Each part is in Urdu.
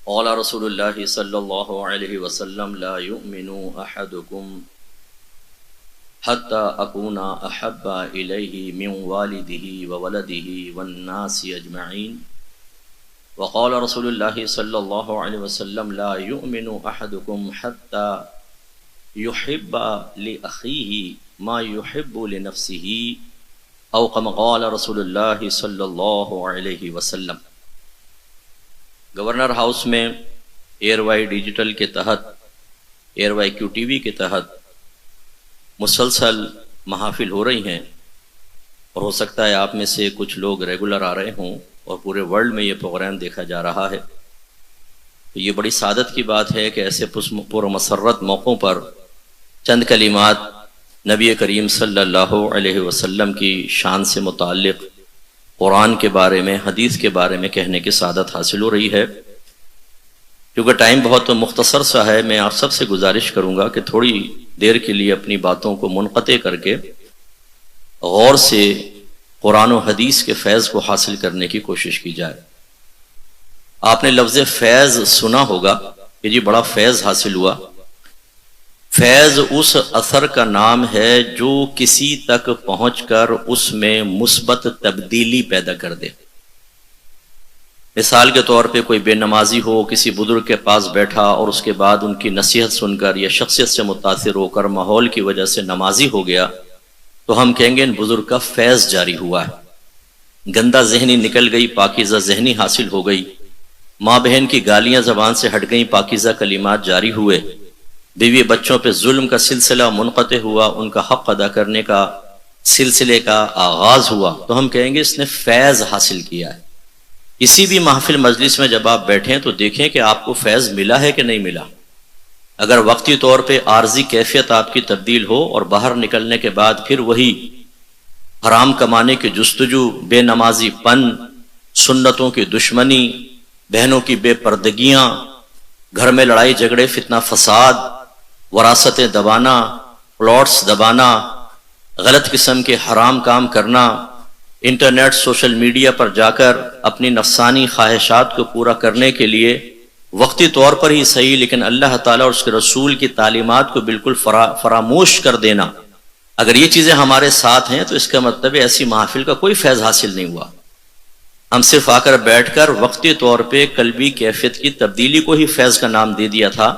قال رسول الله صلى الله عليه وسلم لا يؤمن أحدكم حتى أكون أحب إليه من والده وولده والناس أجمعين. وقال رسول الله صلى الله عليه وسلم لا يؤمن أحدكم حتى يحب لأخيه ما يحب لنفسه أو كما قال رسول الله صلى الله عليه وسلم. گورنر ہاؤس میں ایئر وائی ڈیجیٹل کے تحت، ایئر وائی کیو ٹی وی کے تحت مسلسل محافل ہو رہی ہیں، اور ہو سکتا ہے آپ میں سے کچھ لوگ ریگولر آ رہے ہوں اور پورے ورلڈ میں یہ پروگرام دیکھا جا رہا ہے. تو یہ بڑی سعادت کی بات ہے کہ ایسے پرمسرت موقعوں پر چند کلمات نبی کریم صلی اللہ علیہ وسلم کی شان سے متعلق قرآن کے بارے میں، حدیث کے بارے میں کہنے کی سعادت حاصل ہو رہی ہے. کیونکہ ٹائم بہت مختصر سا ہے، میں آپ سب سے گزارش کروں گا کہ تھوڑی دیر کے لیے اپنی باتوں کو منقطع کر کے غور سے قرآن و حدیث کے فیض کو حاصل کرنے کی کوشش کی جائے. آپ نے لفظ فیض سنا ہوگا کہ جی بڑا فیض حاصل ہوا. فیض اس اثر کا نام ہے جو کسی تک پہنچ کر اس میں مثبت تبدیلی پیدا کر دے. مثال کے طور پہ کوئی بے نمازی ہو، کسی بزرگ کے پاس بیٹھا اور اس کے بعد ان کی نصیحت سن کر یا شخصیت سے متاثر ہو کر ماحول کی وجہ سے نمازی ہو گیا، تو ہم کہیں گے ان بزرگ کا فیض جاری ہوا ہے. گندہ ذہنی نکل گئی، پاکیزہ ذہنی حاصل ہو گئی، ماں بہن کی گالیاں زبان سے ہٹ گئیں، پاکیزہ کلمات جاری ہوئے، بیوی بچوں پہ ظلم کا سلسلہ منقطع ہوا، ان کا حق ادا کرنے کا سلسلے کا آغاز ہوا، تو ہم کہیں گے اس نے فیض حاصل کیا ہے. کسی بھی محفل مجلس میں جب آپ بیٹھیں تو دیکھیں کہ آپ کو فیض ملا ہے کہ نہیں ملا. اگر وقتی طور پہ عارضی کیفیت آپ کی تبدیل ہو اور باہر نکلنے کے بعد پھر وہی حرام کمانے کی جستجو، بے نمازی پن، سنتوں کی دشمنی، بہنوں کی بے پردگیاں، گھر میں لڑائی جھگڑے، فتنہ فساد، وراثتیں دبانا، پلاٹس دبانا، غلط قسم کے حرام کام کرنا، انٹرنیٹ سوشل میڈیا پر جا کر اپنی نفسانی خواہشات کو پورا کرنے کے لیے وقتی طور پر ہی صحیح لیکن اللہ تعالیٰ اور اس کے رسول کی تعلیمات کو بالکل فراموش کر دینا، اگر یہ چیزیں ہمارے ساتھ ہیں تو اس کا مطلب ایسی محافل کا کوئی فیض حاصل نہیں ہوا. ہم صرف آ کر بیٹھ کر وقتی طور پہ قلبی کیفیت کی تبدیلی کو ہی فیض کا نام دے دیا تھا،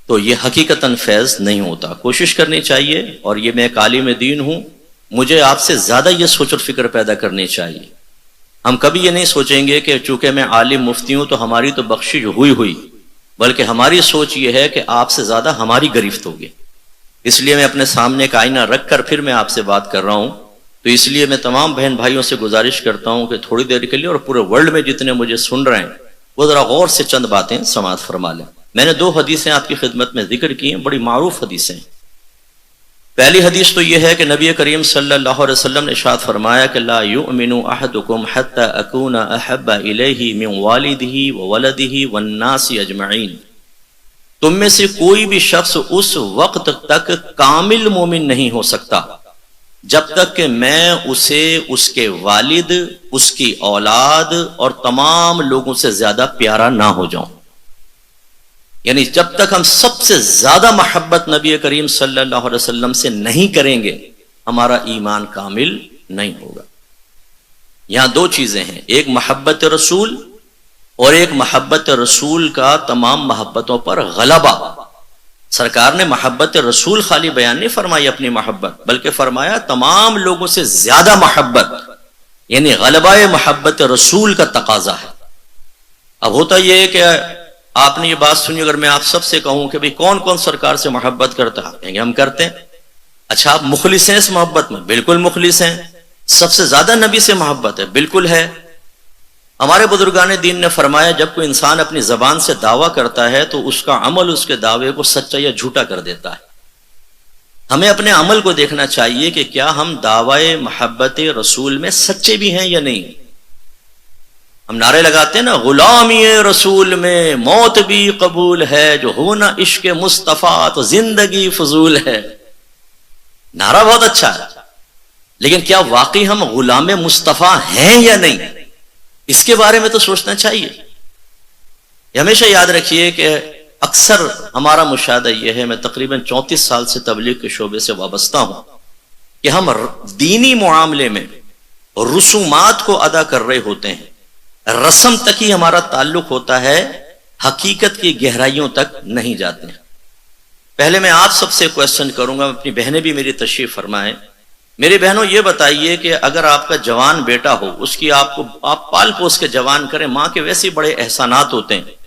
تو یہ حقیقتاً فیض نہیں ہوتا. کوشش کرنی چاہیے، اور یہ میں ایک عالم دین ہوں، مجھے آپ سے زیادہ یہ سوچ اور فکر پیدا کرنی چاہیے. ہم کبھی یہ نہیں سوچیں گے کہ چونکہ میں عالم مفتی ہوں تو ہماری تو بخشش ہوئی، بلکہ ہماری سوچ یہ ہے کہ آپ سے زیادہ ہماری گرفت ہوگی. اس لیے میں اپنے سامنے ایک آئینہ رکھ کر پھر میں آپ سے بات کر رہا ہوں. تو اس لیے میں تمام بہن بھائیوں سے گزارش کرتا ہوں کہ تھوڑی دیر کے لیے اور پورے ورلڈ میں جتنے مجھے سن رہے ہیں وہ ذرا غور سے چند باتیں سماعت فرما لیں. میں نے 2 حدیثیں آپ کی خدمت میں ذکر کی ہیں، بڑی معروف حدیثیں. پہلی حدیث تو یہ ہے کہ نبی کریم صلی اللہ علیہ وسلم نے ارشاد فرمایا کہ لا یؤمن احدکم حتی اکون احب الیہ من والدہ وولدہ والناس اجمعین. تم میں سے کوئی بھی شخص اس وقت تک کامل مومن نہیں ہو سکتا جب تک کہ میں اسے اس کے والد، اس کی اولاد اور تمام لوگوں سے زیادہ پیارا نہ ہو جاؤں. یعنی جب تک ہم سب سے زیادہ محبت نبی کریم صلی اللہ علیہ وسلم سے نہیں کریں گے ہمارا ایمان کامل نہیں ہوگا. یہاں 2 چیزیں ہیں، ایک محبت رسول اور ایک محبت رسول کا تمام محبتوں پر غلبہ. سرکار نے محبت رسول خالی بیان نہیں فرمائی اپنی محبت، بلکہ فرمایا تمام لوگوں سے زیادہ محبت، یعنی غلبہ محبت رسول کا تقاضا ہے. اب ہوتا یہ ہے کہ آپ نے یہ بات سنی، اگر میں آپ سب سے کہوں کہ بھئی کون کون سرکار سے محبت کرتا ہے، کہیں گے ہم کرتے ہیں. اچھا آپ مخلص ہیں اس محبت میں؟ بالکل مخلص ہیں. سب سے زیادہ نبی سے محبت ہے؟ بالکل ہے. ہمارے بزرگان دین نے فرمایا جب کوئی انسان اپنی زبان سے دعویٰ کرتا ہے تو اس کا عمل اس کے دعوے کو سچا یا جھوٹا کر دیتا ہے. ہمیں اپنے عمل کو دیکھنا چاہیے کہ کیا ہم دعوی محبت رسول میں سچے بھی ہیں یا نہیں. ہم نعرے لگاتے ہیں نا، غلامی رسول میں موت بھی قبول ہے، جو ہونا عشق مصطفیٰ تو زندگی فضول ہے. نعرہ بہت اچھا ہے، لیکن کیا واقعی ہم غلام مصطفیٰ ہیں یا نہیں، اس کے بارے میں تو سوچنا چاہیے. یہ ہمیشہ یاد رکھیے کہ اکثر ہمارا مشاہدہ یہ ہے، میں تقریباً 34 سال سے تبلیغ کے شعبے سے وابستہ ہوں، کہ ہم دینی معاملے میں رسومات کو ادا کر رہے ہوتے ہیں، رسم تک ہی ہمارا تعلق ہوتا ہے، حقیقت کی گہرائیوں تک نہیں جاتے ہیں۔ پہلے میں آپ سب سے کوشچن کروں گا، اپنی بہنیں بھی میری تشریف فرمائیں۔ میری بہنوں یہ بتائیے کہ اگر آپ کا جوان بیٹا ہو، اس کی آپ پال پوس کے جوان کریں، ماں کے ویسے بڑے احسانات ہوتے ہیں،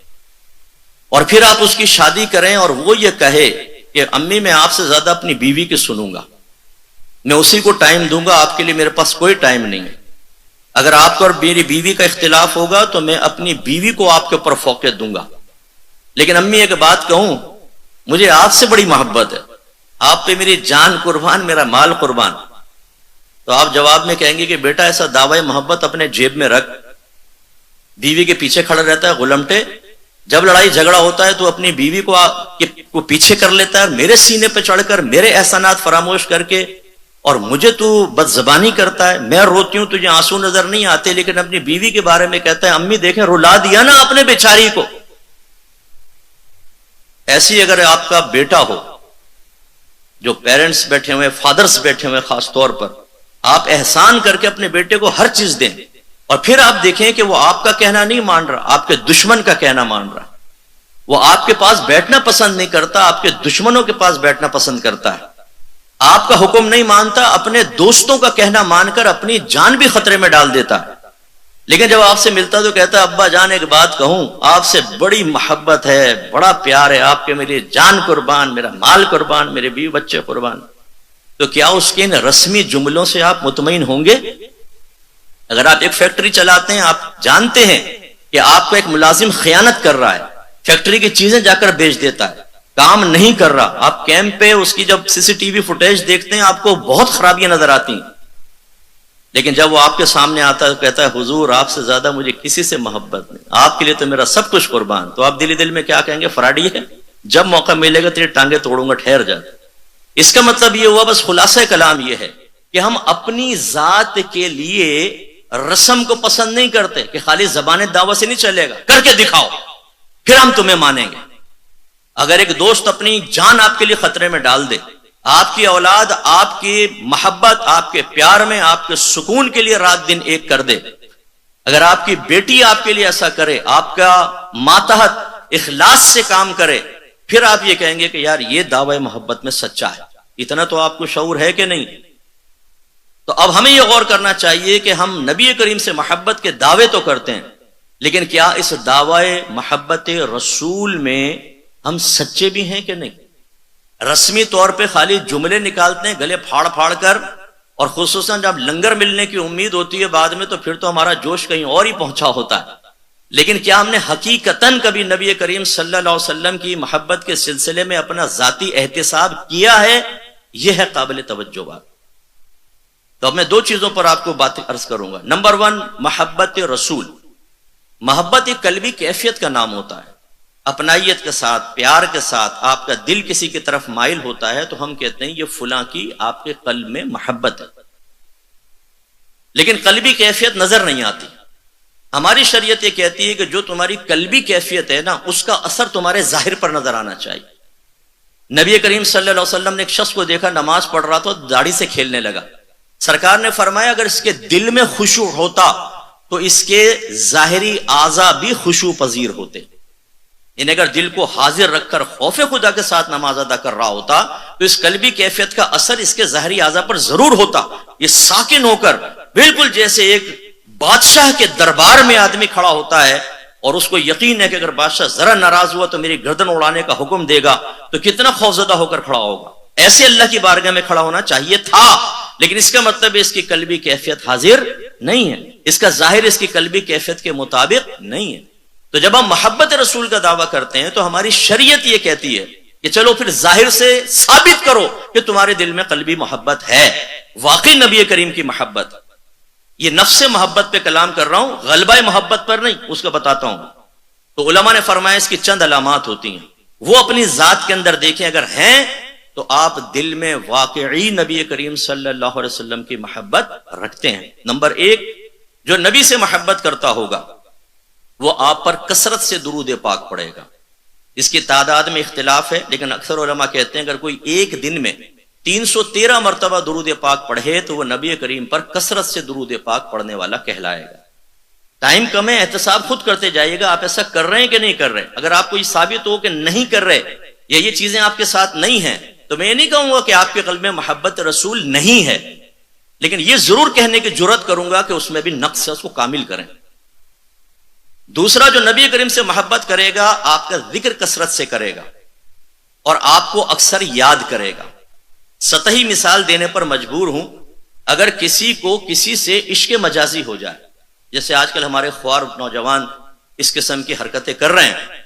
اور پھر آپ اس کی شادی کریں اور وہ یہ کہے کہ امی میں آپ سے زیادہ اپنی بیوی کی سنوں گا، میں اسی کو ٹائم دوں گا، آپ کے لیے میرے پاس کوئی ٹائم نہیں ہے۔ اگر آپ کو اور میری بیوی کا اختلاف ہوگا تو میں اپنی بیوی کو آپ کے اوپر فوقیت دوں گا، لیکن امی ایک بات کہوں، مجھے آپ سے بڑی محبت ہے، آپ پہ میری جان قربان، میرا مال قربان۔ تو آپ جواب میں کہیں گے کہ بیٹا ایسا دعوی محبت اپنے جیب میں رکھ، بیوی کے پیچھے کھڑا رہتا ہے غلمٹے، جب لڑائی جھگڑا ہوتا ہے تو اپنی بیوی کو پیچھے کر لیتا ہے، میرے سینے پہ چڑھ کر میرے احسانات فراموش کر کے، اور مجھے تو بد زبانی کرتا ہے، میں روتی ہوں تجھے آنسو نظر نہیں آتے، لیکن اپنی بیوی کے بارے میں کہتا ہے امی دیکھیں رلا دیا نا اپنے بیچاری کو۔ ایسی اگر آپ کا بیٹا ہو، جو پیرنٹس بیٹھے ہوئے، فادرز بیٹھے ہوئے، خاص طور پر آپ احسان کر کے اپنے بیٹے کو ہر چیز دیں، اور پھر آپ دیکھیں کہ وہ آپ کا کہنا نہیں مان رہا، آپ کے دشمن کا کہنا مان رہا، وہ آپ کے پاس بیٹھنا پسند نہیں کرتا، آپ کے دشمنوں کے پاس بیٹھنا پسند کرتا ہے، آپ کا حکم نہیں مانتا، اپنے دوستوں کا کہنا مان کر اپنی جان بھی خطرے میں ڈال دیتا ہے، لیکن جب آپ سے ملتا تو کہتا ہے ابا جان ایک بات کہوں، آپ سے بڑی محبت ہے، بڑا پیار ہے، آپ کے میری جان قربان، میرا مال قربان، میرے بیوی بچے قربان۔ تو کیا اس کے ان رسمی جملوں سے آپ مطمئن ہوں گے؟ اگر آپ ایک فیکٹری چلاتے ہیں، آپ جانتے ہیں کہ آپ کا ایک ملازم خیانت کر رہا ہے، فیکٹری کی چیزیں جا کر بیچ دیتا ہے، کام نہیں کر رہا، آپ کیمپ پہ اس کی جب سی سی ٹی وی فوٹیج دیکھتے ہیں آپ کو بہت خرابیاں نظر آتی ہیں، لیکن جب وہ آپ کے سامنے آتا ہے تو کہتا ہے حضور آپ سے زیادہ مجھے کسی سے محبت نہیں، آپ کے لیے تو میرا سب کچھ قربان، تو آپ دل میں کیا کہیں گے؟ فراڈی ہے، جب موقع ملے گا تیری ٹانگیں توڑوں گا، ٹھہر جا۔ اس کا مطلب یہ ہوا، بس خلاصہ کلام یہ ہے کہ ہم اپنی ذات کے لیے رسم کو پسند نہیں کرتے کہ خالی زبان دعوت سے نہیں چلے گا، کر کے دکھاؤ پھر ہم تمہیں مانیں گے۔ اگر ایک دوست اپنی جان آپ کے لیے خطرے میں ڈال دے، آپ کی اولاد آپ کی محبت، آپ کے پیار میں، آپ کے سکون کے لیے رات دن ایک کر دے، اگر آپ کی بیٹی آپ کے لیے ایسا کرے، آپ کا ماتحت اخلاص سے کام کرے، پھر آپ یہ کہیں گے کہ یار یہ دعوی محبت میں سچا ہے۔ اتنا تو آپ کو شعور ہے کہ نہیں؟ تو اب ہمیں یہ غور کرنا چاہیے کہ ہم نبی کریم سے محبت کے دعوے تو کرتے ہیں، لیکن کیا اس دعوی محبت رسول میں ہم سچے بھی ہیں کہ نہیں؟ رسمی طور پہ خالی جملے نکالتے ہیں گلے پھاڑ پھاڑ کر، اور خصوصاً جب لنگر ملنے کی امید ہوتی ہے بعد میں تو پھر تو ہمارا جوش کہیں اور ہی پہنچا ہوتا ہے، لیکن کیا ہم نے حقیقتاً کبھی نبی کریم صلی اللہ علیہ وسلم کی محبت کے سلسلے میں اپنا ذاتی احتساب کیا ہے؟ یہ ہے قابل توجہ بات۔ تو اب میں دو چیزوں پر آپ کو بات عرض کروں گا۔ نمبر 1، محبت رسول۔ محبت ایک قلبی کیفیت کا نام ہوتا ہے، اپنائیت کے ساتھ، پیار کے ساتھ آپ کا دل کسی کی طرف مائل ہوتا ہے تو ہم کہتے ہیں یہ فلاں کی آپ کے قلب میں محبت ہے، لیکن قلبی کیفیت نظر نہیں آتی۔ ہماری شریعت یہ کہتی ہے کہ جو تمہاری قلبی کیفیت ہے نا، اس کا اثر تمہارے ظاہر پر نظر آنا چاہیے۔ نبی کریم صلی اللہ علیہ وسلم نے ایک شخص کو دیکھا نماز پڑھ رہا تھا، داڑھی سے کھیلنے لگا، سرکار نے فرمایا اگر اس کے دل میں خشوع ہوتا تو اس کے ظاہری اعضاء بھی خشوع پذیر ہوتے، یعنی اگر دل کو حاضر رکھ کر خوف خدا کے ساتھ نماز ادا کر رہا ہوتا تو اس قلبی کیفیت کا اثر اس کے ظاہری اعضاء پر ضرور ہوتا۔ یہ ساکن ہو کر بالکل جیسے ایک بادشاہ کے دربار میں آدمی کھڑا ہوتا ہے اور اس کو یقین ہے کہ اگر بادشاہ ذرا ناراض ہوا تو میری گردن اڑانے کا حکم دے گا، تو کتنا خوفزدہ ہو کر کھڑا ہوگا۔ ایسے اللہ کی بارگاہ میں کھڑا ہونا چاہیے تھا، لیکن اس کا مطلب اس کی قلبی کیفیت حاضر نہیں ہے، اس کا ظاہر اس کی قلبی کیفیت کے مطابق نہیں ہے۔ تو جب ہم محبت رسول کا دعویٰ کرتے ہیں تو ہماری شریعت یہ کہتی ہے کہ چلو پھر ظاہر سے ثابت کرو کہ تمہارے دل میں قلبی محبت ہے، واقعی نبی کریم کی محبت۔ یہ نفس محبت پہ کلام کر رہا ہوں، غلبہ محبت پر نہیں، اس کا بتاتا ہوں۔ تو علماء نے فرمایا اس کی چند علامات ہوتی ہیں، وہ اپنی ذات کے اندر دیکھیں، اگر ہیں تو آپ دل میں واقعی نبی کریم صلی اللہ علیہ وسلم کی محبت رکھتے ہیں۔ نمبر 1، جو نبی سے محبت کرتا ہوگا وہ آپ پر کثرت سے درود پاک پڑھے گا. اس کی تعداد میں اختلاف ہے، لیکن اکثر علماء کہتے ہیں اگر کوئی ایک دن میں 313 مرتبہ درود پاک پڑھے تو وہ نبی کریم پر کثرت سے درود پاک پڑھنے والا کہلائے گا. ٹائم کم ہے، احتساب خود کرتے جائیے گا آپ ایسا کر رہے ہیں کہ نہیں کر رہے. اگر آپ کو یہ ثابت ہو کہ نہیں کر رہے یا یہ چیزیں آپ کے ساتھ نہیں ہیں تو میں یہ نہیں کہوں گا کہ آپ کے قلب میں محبت رسول نہیں ہے، لیکن یہ ضرور کہنے کی جرات کروں گا کہ اس میں بھی نقص ہے، اس کو کامل کریں. دوسرا، جو نبی کریم سے محبت کرے گا آپ کا ذکر کثرت سے کرے گا اور آپ کو اکثر یاد کرے گا. سطحی مثال دینے پر مجبور ہوں، اگر کسی کو کسی سے عشق مجازی ہو جائے، جیسے آج کل ہمارے خوار نوجوان اس قسم کی حرکتیں کر رہے ہیں،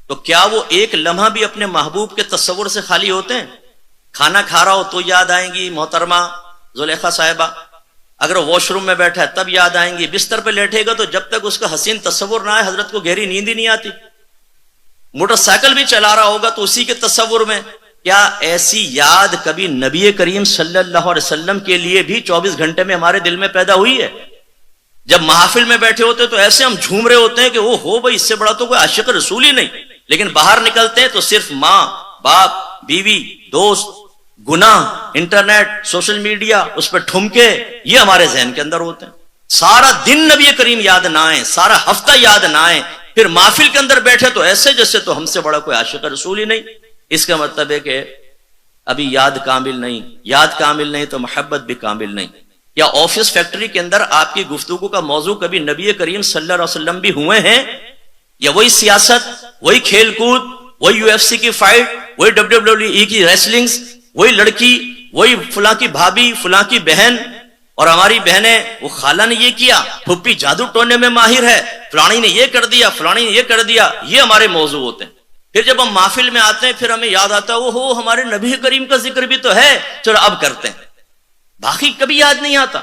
تو کیا وہ ایک لمحہ بھی اپنے محبوب کے تصور سے خالی ہوتے ہیں؟ کھانا کھا رہا ہو تو یاد آئیں گی محترمہ زلیخا صاحبہ، اگر واش روم میں بیٹھا ہے تب یاد آئیں گی، بستر پہ لیٹے گا تو جب تک اس کا حسین تصور نہ آئے حضرت کو گہری نیند ہی نہیں آتی. موٹر سائیکل بھی چلا رہا ہوگا تو اسی کے تصور میں. کیا ایسی یاد کبھی نبی کریم صلی اللہ علیہ وسلم کے لیے بھی 24 گھنٹے میں ہمارے دل میں پیدا ہوئی ہے؟ جب محافل میں بیٹھے ہوتے تو ایسے ہم جھوم رہے ہوتے ہیں کہ وہ ہو بھائی اس سے بڑا تو کوئی عاشق رسول ہی نہیں، لیکن باہر نکلتے ہیں تو صرف ماں باپ بیوی دوست گناہ انٹرنیٹ سوشل میڈیا اس پہ ٹھمکے یہ ہمارے ذہن کے اندر ہوتے ہیں. سارا دن نبی کریم یاد نہ آئے، سارا ہفتہ یاد نہ آئے، پھر محفل کے اندر بیٹھے تو ایسے جیسے تو ہم سے بڑا کوئی عاشق رسول ہی نہیں. اس کا مطلب ہے کہ ابھی یاد کامل نہیں، یاد کامل نہیں تو محبت بھی کامل نہیں. یا آفس فیکٹری کے اندر آپ کی گفتگو کا موضوع کبھی نبی کریم صلی اللہ علیہ وسلم بھی ہوئے ہیں؟ یا وہی سیاست، وہی کھیل کود، وہی UFC کی فائٹ، وہی WWE کی ریسلنگز، وہی لڑکی، وہی فلاں کی بھابھی فلاں کی بہن، اور ہماری بہنیں وہ خالہ نے یہ کیا، پھپھی جادو ٹونے میں ماہر ہے، فلانی نے یہ کر دیا فلانی نے یہ کر دیا، یہ ہمارے موضوع ہوتے ہیں. پھر جب ہم محفل میں آتے ہیں پھر ہمیں یاد آتا ہے وہ ہمارے نبی کریم کا ذکر بھی تو ہے، چلو اب کرتے ہیں. باقی کبھی یاد نہیں آتا.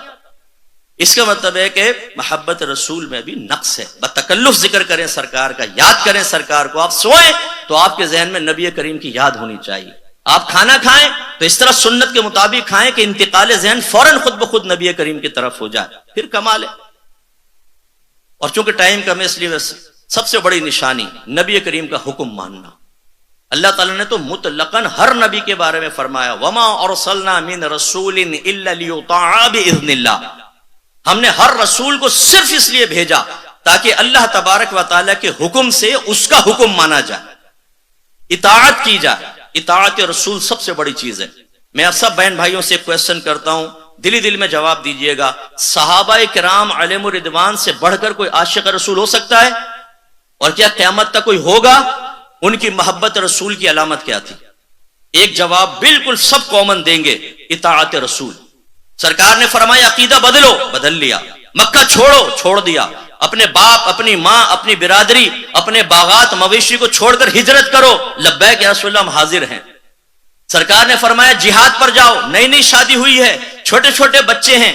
اس کا مطلب ہے کہ محبت رسول میں بھی نقص ہے. بتکلف ذکر کریں سرکار کا، یاد کریں سرکار کو. آپ سوئیں تو آپ کے ذہن میں نبی کریم کی یاد ہونی چاہیے. آپ کھانا کھائیں تو اس طرح سنت کے مطابق کھائیں کہ انتقال ذہن فوراً خود بخود نبی کریم کی طرف ہو جائے، پھر کمال ہے. اور چونکہ ٹائم کم ہے اس لیے سب سے بڑی نشانی نبی کریم کا حکم ماننا. اللہ تعالیٰ نے تو مطلقاً ہر نبی کے بارے میں فرمایا وَمَا أَرْسَلْنَا مِن رَسُولٍ إِلَّا لِيُطَاعَ بِإِذْنِ اللَّهِ. ہم نے ہر رسول کو صرف اس لیے بھیجا تاکہ اللہ تبارک و تعالیٰ کے حکم سے اس کا حکم مانا جائے، اطاعت کی جائے. اطاعت رسول سب سے بڑی چیز ہے. میں آپ سب بہن بھائیوں سے کویسچن کرتا ہوں، دلی دل میں جواب دیجئے گا. صحابہ کرام علیہم الرضوان سے بڑھ کر کوئی عاشق رسول ہو سکتا ہے؟ اور کیا قیامت تک کوئی ہوگا؟ ان کی محبت رسول کی علامت کیا تھی؟ ایک جواب بالکل سب کامن دیں گے، اطاعت رسول. سرکار نے فرمایا عقیدہ بدلو، بدل لیا. مکہ چھوڑو، چھوڑ دیا. اپنے باپ اپنی ماں اپنی برادری اپنے باغات مویشی کو چھوڑ کر ہجرت کرو. لبیک یا رسول اللہ ہم حاضر ہیں. سرکار نے فرمایا جہاد پر جاؤ. نئی نئی شادی ہوئی ہے، چھوٹے چھوٹے بچے ہیں،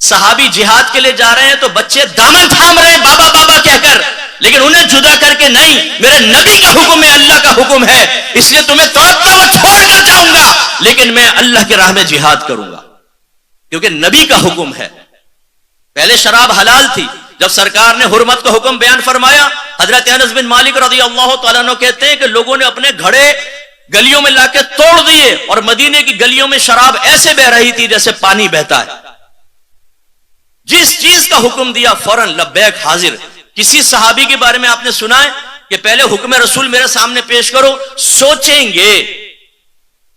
صحابی جہاد کے لیے جا رہے ہیں تو بچے دامن تھام رہے ہیں بابا بابا کہہ کر، لیکن انہیں جدا کر کے نہیں، میرے نبی کا حکم ہے، اللہ کا حکم ہے، اس لیے تمہیں توڑتا ہوا چھوڑ کر جاؤں گا لیکن میں اللہ کے راہ میں جہاد کروں گا کیونکہ نبی کا حکم ہے. پہلے شراب حلال تھی، جب سرکار نے حرمت کا حکم بیان فرمایا، حضرت انس بن مالک رضی اللہ تعالیٰ عنہ کہتے ہیں کہ لوگوں نے اپنے گھڑے گلیوں میں لا کے توڑ دیے اور مدینے کی گلیوں میں شراب ایسے بہ رہی تھی جیسے پانی بہتا ہے. جس چیز کا حکم دیا فوراً لبیک حاضر. کسی صحابی کے بارے میں آپ نے سنا ہے کہ پہلے حکم رسول میرے سامنے پیش کرو، سوچیں گے،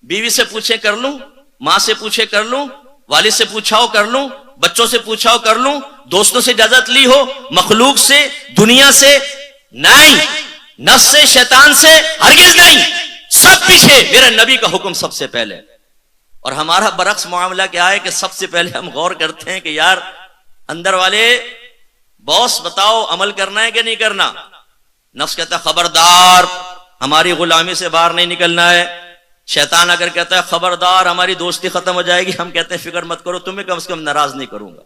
بیوی سے پوچھے کر لوں، ماں سے پوچھے کر لوں، والد سے پوچھا ہو کر لوں، بچوں سے پوچھا ہو کر لوں، دوستوں سے اجازت لی ہو، مخلوق سے، دنیا سے نہیں، نفس سے، شیطان سے ہرگز نہیں. سب پیچھے، میرے نبی کا حکم سب سے پہلے. اور ہمارا برعکس معاملہ کیا ہے کہ سب سے پہلے ہم غور کرتے ہیں کہ یار اندر والے باس بتاؤ عمل کرنا ہے کہ نہیں کرنا. نفس کہتا ہے خبردار ہماری غلامی سے باہر نہیں نکلنا ہے. شیطان اگر کہتا ہے خبردار ہماری دوستی ختم ہو جائے گی، ہم کہتے ہیں فکر مت کرو، تمہیں کم سے کم ناراض نہیں کروں گا،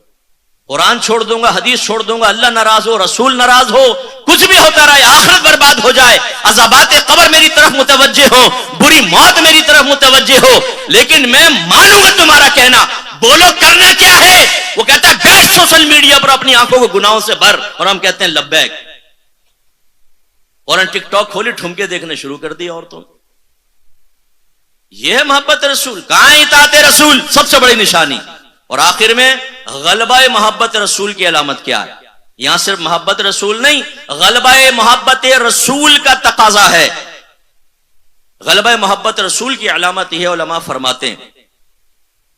قرآن چھوڑ دوں گا، حدیث چھوڑ دوں گا، اللہ ناراض ہو رسول ناراض ہو کچھ بھی ہوتا رہے، آخرت برباد ہو جائے، عذابات قبر میری طرف متوجہ ہو، بری موت میری طرف متوجہ ہو، لیکن میں مانوں گا تمہارا کہنا. بولو کرنا کیا ہے؟ وہ کہتا ہے بیٹھ سوشل میڈیا پر اپنی آنکھوں کو گناہوں سے بھر، اور ہم کہتے ہیں لبیک. فوراً ٹک ٹاک کھولی، ٹھمکے دیکھنے شروع کر دی عورتوں نے۔ یہ ہے محبت رسول۔ کہاں ہے اطاعت رسول؟ سب سے بڑی نشانی۔ اور آخر میں غلبہ محبت رسول کی علامت کیا ہے؟ یہاں صرف محبت رسول نہیں، غلبہ محبت رسول کا تقاضا ہے۔ غلبہ محبت رسول کی علامت یہ علماء فرماتے ہیں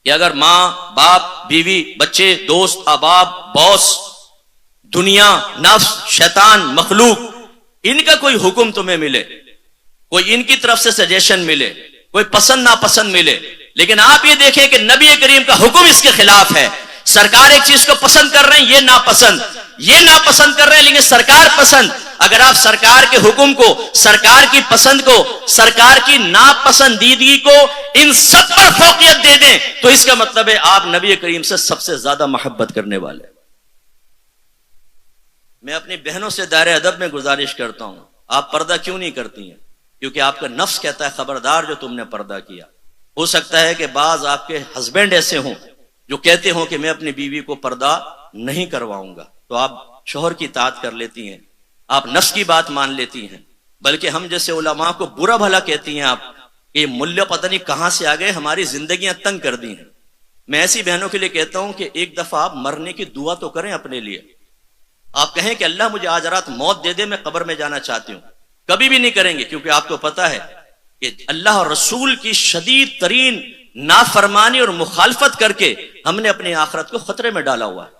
کہ اگر ماں، باپ، بیوی، بچے، دوست، احباب، باس، دنیا، نفس، شیطان، مخلوق، ان کا کوئی حکم تمہیں ملے، کوئی ان کی طرف سے سجیشن ملے، کوئی پسند ناپسند ملے، لیکن آپ یہ دیکھیں کہ نبی کریم کا حکم اس کے خلاف ہے، سرکار ایک چیز کو پسند کر رہے ہیں، یہ ناپسند کر رہے ہیں، لیکن سرکار پسند، اگر آپ سرکار کے حکم کو، سرکار کی پسند کو، سرکار کی ناپسندیدگی کو، ان سب پر فوقیت دے دیں تو اس کا مطلب ہے آپ نبی کریم سے سب سے زیادہ محبت کرنے والے۔ میں اپنی بہنوں سے دائرہ ادب میں گزارش کرتا ہوں، آپ پردہ کیوں نہیں کرتی ہیں؟ کیونکہ آپ کا نفس کہتا ہے خبردار جو تم نے پردہ کیا۔ ہو سکتا ہے کہ بعض آپ کے ہسبینڈ ایسے ہوں جو کہتے ہوں کہ میں اپنی بیوی کو پردہ نہیں کرواؤں گا، تو آپ شوہر کی اطاعت کر لیتی ہیں، آپ نفس کی بات مان لیتی ہیں، بلکہ ہم جیسے علماء کو برا بھلا کہتی ہیں آپ کہ یہ ملہ پتہ نہیں کہاں سے آ گئے، ہماری زندگیاں تنگ کر دی ہیں۔ میں ایسی بہنوں کے لیے کہتا ہوں کہ ایک دفعہ آپ مرنے کی دعا تو کریں اپنے لیے، آپ کہیں کہ اللہ مجھے آج رات موت دے دے، میں قبر میں جانا چاہتی ہوں۔ کبھی بھی نہیں کریں گے، کیونکہ آپ کو پتا ہے کہ اللہ اور رسول کی شدید ترین نافرمانی اور مخالفت کر کے ہم نے اپنی آخرت کو خطرے میں ڈالا ہوا ہے۔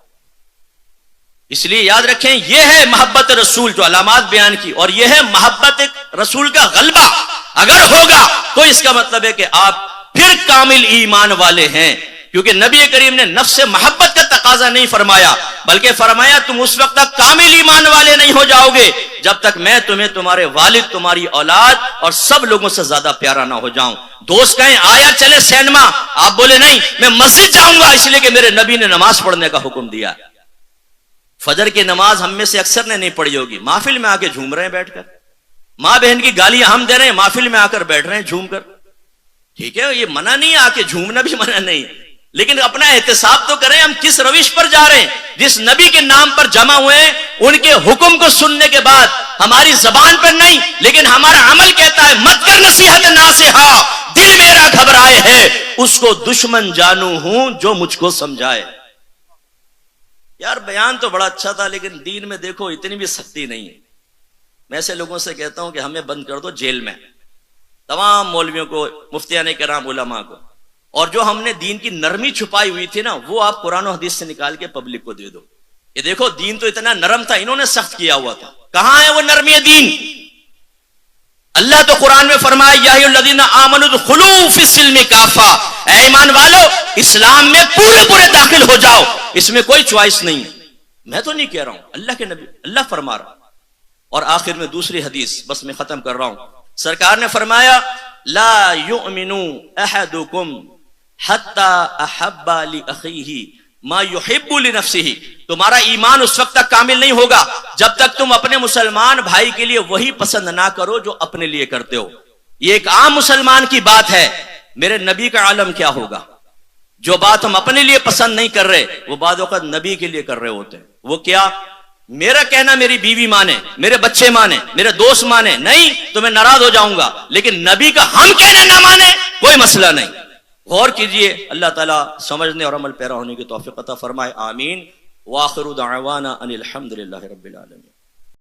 اس لیے یاد رکھیں، یہ ہے محبت رسول جو علامات بیان کی، اور یہ ہے محبت رسول کا غلبہ۔ اگر ہوگا تو اس کا مطلب ہے کہ آپ پھر کامل ایمان والے ہیں، کیونکہ نبی کریم نے نفس سے محبت کا تقاضا نہیں فرمایا، بلکہ فرمایا تم اس وقت تک کامل ایمان والے نہیں ہو جاؤ گے جب تک میں تمہیں تمہارے والد، تمہاری اولاد اور سب لوگوں سے زیادہ پیارا نہ ہو جاؤں۔ دوست کہیں آیا چلے سینما، آپ بولے نہیں میں مسجد جاؤں گا، اس لیے کہ میرے نبی نے نماز پڑھنے کا حکم دیا۔ فجر کی نماز ہم میں سے اکثر نے نہیں پڑھی ہوگی، محفل میں آ کے جھوم رہے ہیں بیٹھ کر، ماں بہن کی گالیاں ہم دے رہے ہیں، محفل میں آ کر بیٹھ رہے ہیں جھوم کر۔ ٹھیک ہے، یہ منع نہیں ہے، آ کے جھومنا بھی منع نہیں، لیکن اپنا احتساب تو کریں، ہم کس روش پر جا رہے ہیں؟ جس نبی کے نام پر جمع ہوئے ہیں، ان کے حکم کو سننے کے بعد ہماری زبان پر نہیں لیکن ہمارا عمل کہتا ہے مت کر نصیحت ناصحا، دل میرا گھبرائے ہے، اس کو دشمن جانوں ہوں جو مجھ کو سمجھائے۔ یار بیان تو بڑا اچھا تھا، لیکن دین میں دیکھو اتنی بھی سختی نہیں ہے۔ میں ایسے لوگوں سے کہتا ہوں کہ ہمیں بند کر دو جیل میں، تمام مولویوں کو، مفتیان کرام، علماء کو، اور جو ہم نے دین کی نرمی چھپائی ہوئی تھی نا وہ آپ قرآن و حدیث سے نکال کے پبلک کو دے دو۔ یہ دیکھو دین تو اتنا نرم تھا، انہوں نے سخت کیا ہوا تھا، کہاں ہے وہ نرمی دین؟ اللہ تو قرآن میں فرمایا یا ایھا الذین آمنوا ادخلوا فی السلم کافہ، اے ایمان والو اسلام میں پورے پورے داخل ہو جاؤ، اس میں کوئی چوائس نہیں ہے۔ میں تو نہیں کہہ رہا ہوں، اللہ کے نبی، اللہ فرما رہا۔ اور آخر میں دوسری حدیث، بس میں ختم کر رہا ہوں، سرکار نے فرمایا لا یؤمن احدکم حتی احب لاخیہ ما یحب لنفسہ، تمہارا ایمان اس وقت تک کامل نہیں ہوگا جب تک تم اپنے مسلمان بھائی کے لیے وہی پسند نہ کرو جو اپنے لیے کرتے ہو۔ یہ ایک عام مسلمان کی بات ہے، میرے نبی کا عالم کیا ہوگا؟ جو بات ہم اپنے لیے پسند نہیں کر رہے وہ بعض اوقات نبی کے لیے کر رہے ہوتے ہیں۔ وہ کیا؟ میرا کہنا میری بیوی مانے، میرے بچے مانے، میرے دوست مانے، نہیں تو میں ناراض ہو جاؤں گا، لیکن نبی کا ہم کہنا نہ مانے کوئی مسئلہ نہیں۔ غور کیجئے، اللہ تعالیٰ سمجھنے اور عمل پیرا ہونے کی توفیق عطا فرمائے، آمین۔ وآخر دعوانا ان الحمد للہ رب العالمین۔